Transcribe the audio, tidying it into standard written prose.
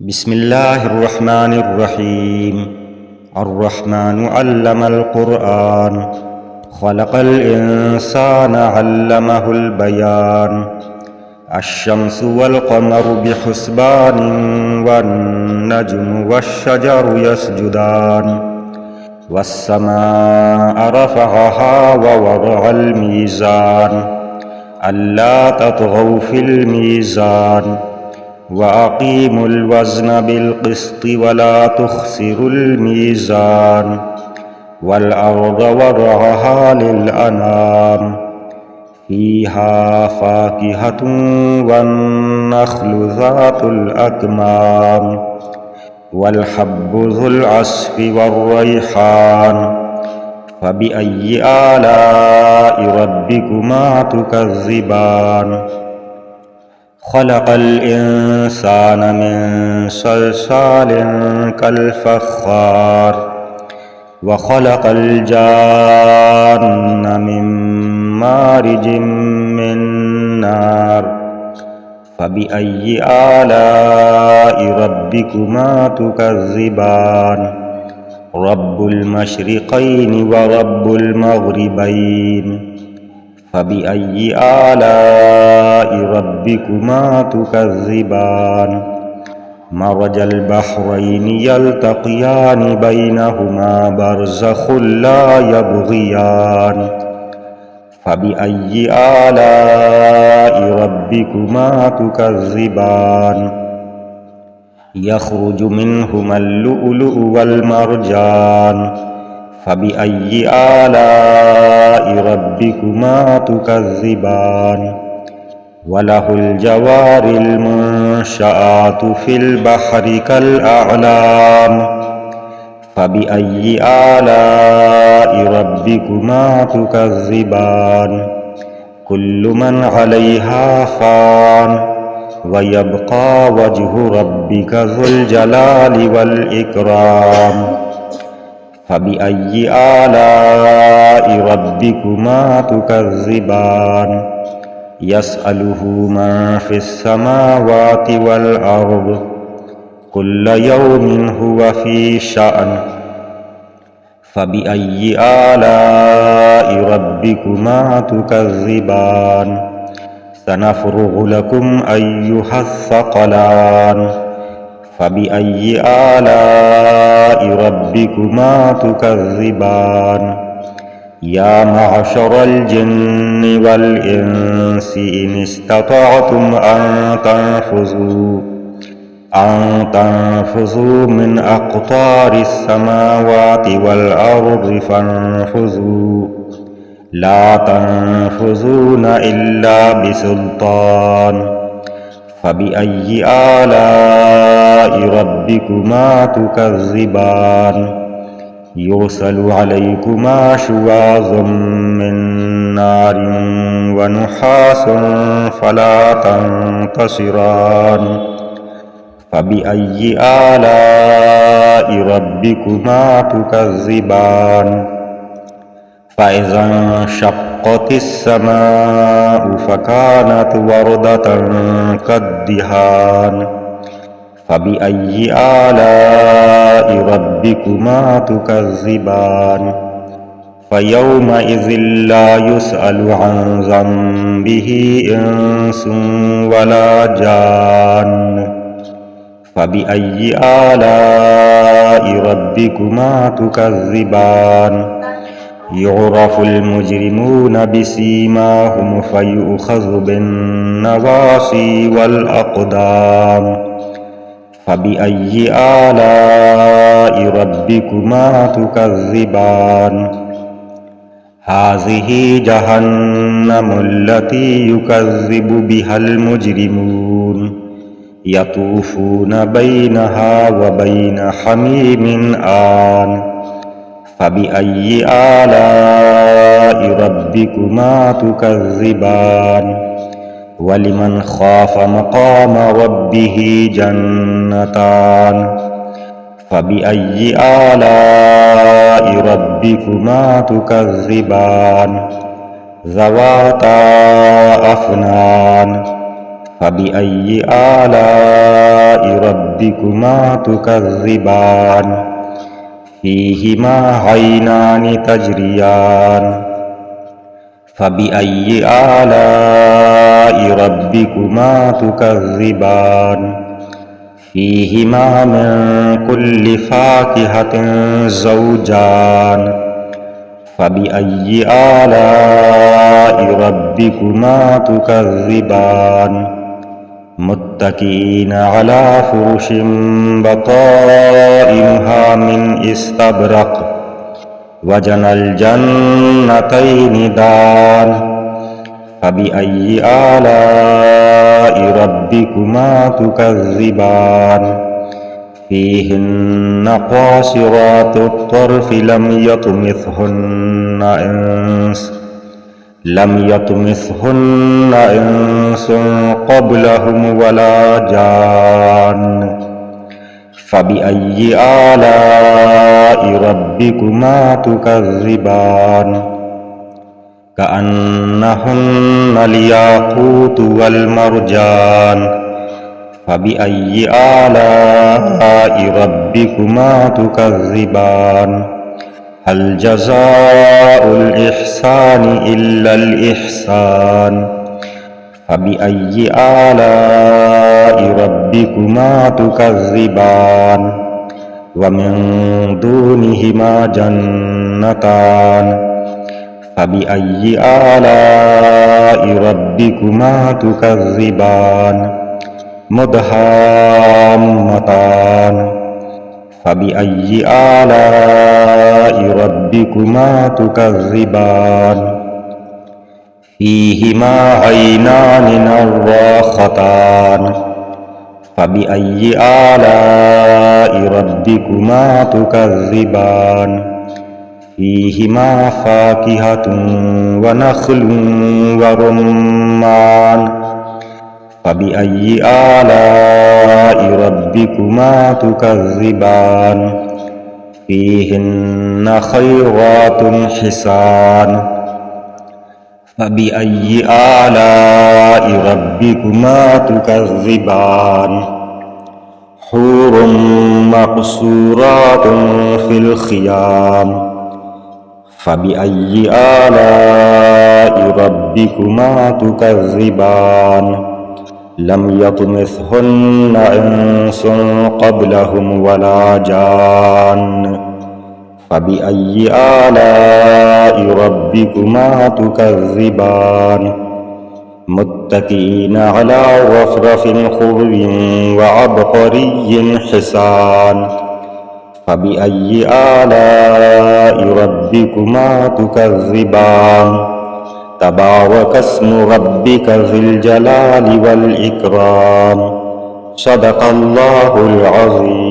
بسم الله الرحمن الرحيم. الرحمن علم القرآن، خلق الإنسان علمه البيان. الشمس والقمر بحسبان، والنجم والشجر يسجدان. والسماء رفعها ووضع الميزان، ألا تطغوا في الميزان. وأقيموا الوزن بالقسط ولا تخسروا الميزان. والأرض وضعها للأنام، فيها فاكهة والنخل ذات الأكمام، والحب ذو العصف والريحان. فبأي آلاء ربكما تكذبان؟ خلق الإنسان من صلصال كالفخار، وخلق الجان من مارج من نار. فبأي آلاء ربكما تكذبان؟ رب المشرقين ورب المغربين. فبأي آلاء ربكما تكذبان؟ مرج البحرين يلتقيان، بينهما برزخ لا يبغيان. فبأي آلاء ربكما تكذبان؟ يخرج منهما اللؤلؤ والمرجان. فبأي آلاء ربكما تكذبان؟ وله الجوار المنشآت في البحر كالأعلام. فبأي آلاء ربكما تكذبان؟ كل من عليها فان، ويبقى وجه ربك ذو الجلال والإكرام. فبأي آلاء ربكما تكذبان؟ يسأله من في السماوات والأرض، كل يوم هو في شأن. فبأي آلاء ربكما تكذبان؟ سنفرغ لكم أيها الثقلان. فبأي آلاء ربكما تكذبان؟ يا معشر الجن والإنس إن استطعتم أن تنفذوا من أقطار السماوات والأرض فانفذوا، لا تنفذون إلا بسلطان. فبأي آلاء ربكما تكذبان؟ يرسل عليكما شواظ من نار ونحاس فلا تنتصران. فبأي آلاء ربكما تكذبان؟ فإذا انشقت السماء فكانت وردة كالدهان. فبأي آلاء ربكما تكذبان؟ فيومئذ لا يسأل عن ذنبه إنس ولا جان. فبأي آلاء ربكما تكذبان؟ يعرف المجرمون بسيماهم فيؤخذ بالنواصي والأقدام. فبأي آلاء ربكما تكذبان؟ هذه جهنم التي يكذب بها المجرمون، يطوفون بينها وبين حميم آن. فبأي آلاء ربكما تكذبان؟ ولمن خاف مقام ربه جنتان. فبأي آلاء ربكما تكذبان؟ ذواتا أفنان. فبأي آلاء ربكما ربكما تكذبان فيهما عينان تجريان فبأي آلاء ربكما تكذبان فيهما من كل فاكهة زوجان فبأي آلاء ربكما تكذبان متكئين على فرش بطائنها من استبرق وجنى الجنتين دان فبأي آلاء ربكما تكذبان فيهن قاصرات الطرف لم يطمثهن إنس قبلهم ولا جان فبأي آلاء ربكما تكذبان كأنهن الياقوت والمرجان فبأي آلاء ربكما تكذبان هل جزاء الإحسان إلا الإحسان فبأي آلاء ربكما تكذبان ومن دونهما جنتان فبأي آلاء ربكما تكذبان مدهامتان فبأي آلاء ربكما تكذبان فيهما عينان نضاختان فبأي آلاء ربكما تكذبان فيهما فاكهة ونخل ورمان فبأي آلاء ربكما تكذبان فيهن خيرات حسان فبأي آلاء ربكما تكذبان حور مقصورات في الخيام فبأي آلاء ربكما تكذبان لم يطمثهن إنس قبلهم ولا جان فبأي آلاء ربكما تكذبان متكئين على رفرف خضر وعبقري حسان فبأي آلاء ربكما تكذبان تبارك اسم ربك ذي الجلال والإكرام صدق الله العظيم.